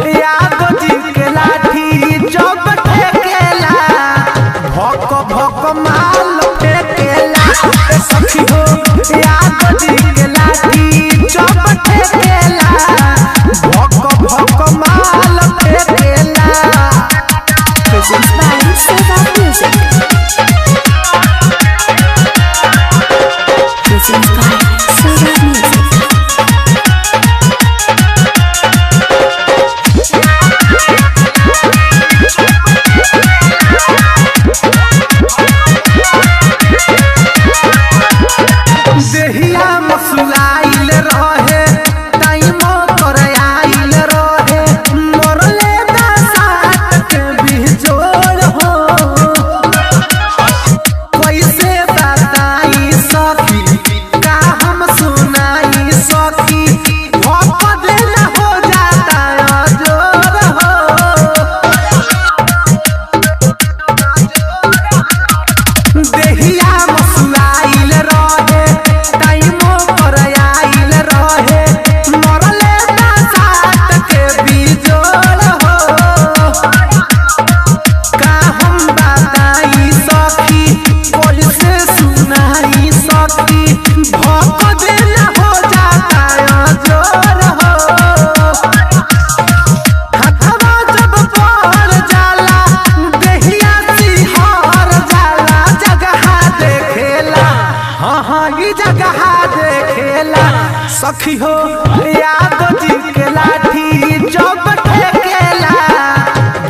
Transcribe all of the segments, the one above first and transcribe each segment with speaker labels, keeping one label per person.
Speaker 1: यादव जी के लाठी जब ठेकेला भक भक माल फेंकेला सखी हो। यादव जी के लाठी जब ठेकेला भक भक माल फेंकेला।
Speaker 2: Presents by Seva Music. Presents by Seva Music.
Speaker 1: देहिया मसुलाइल रहे टाइमो पर आइल रहे मरले दासात के बिजोड़ हो। कैसे बताई सखी का हम सुनाई सखी भपद न हो जाता अजोर हो। देहिया मसुलाइल रहे टाइमो पर आइल रहे मरले दासात के बिजोड़ हो। का हम बताई सखी कैसे सुनाई सखी भपद न हो जाता अजोर हो। हथवा जब पड़ जाला देहिया सिहर जाला जगह देखेला हाँ ये जगह देखेला सखी हो। यादव जी के लाठी जब ठेकेला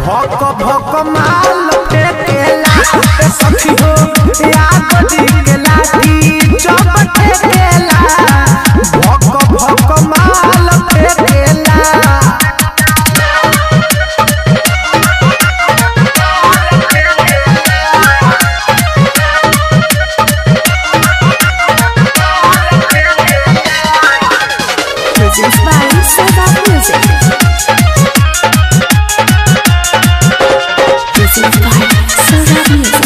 Speaker 1: भक भक माल फेंकेला सखी हो। यादव जी के लाठी जब ठेकेला भक भक माल फेंकेला।
Speaker 2: Presents by Seva Music. Presents by Seva Music.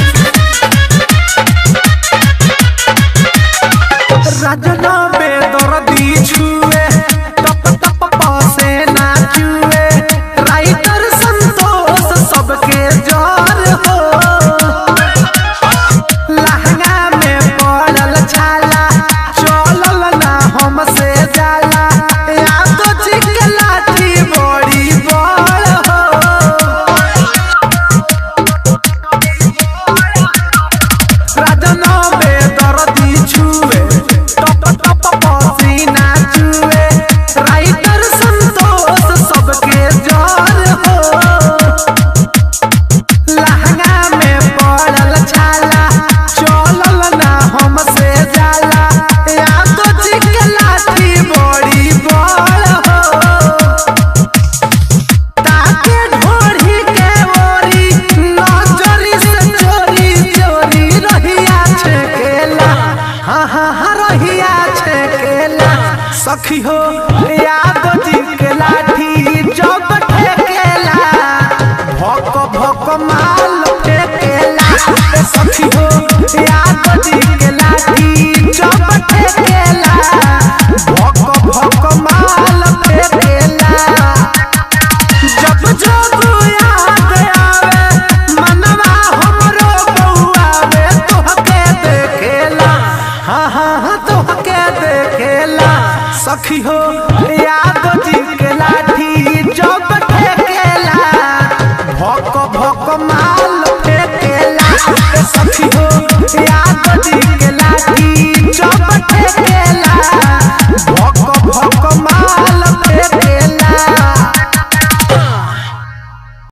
Speaker 1: राजना बेदर्दी छुए टप टप पासे ना छुए राइटर संतोष सबके जर हो। लहंगा में पड़ल छाला चलल ना हमसे जाला यादव जी के लाठी बड़ी बड़ हो। राजना बेदर्दी छुए टप टप पसीना छुए राइटर संतोष सबके जर हो। लहंगा में पड़ल छाला चलल ना हमसे जाला यादव जी के लाठी बड़ी बड़ हो। ताके ढोढ़ी के ओरी नजरी से चोरी चोरी रहिया छेकेला हाँ रहिया छेकेला सखी हो।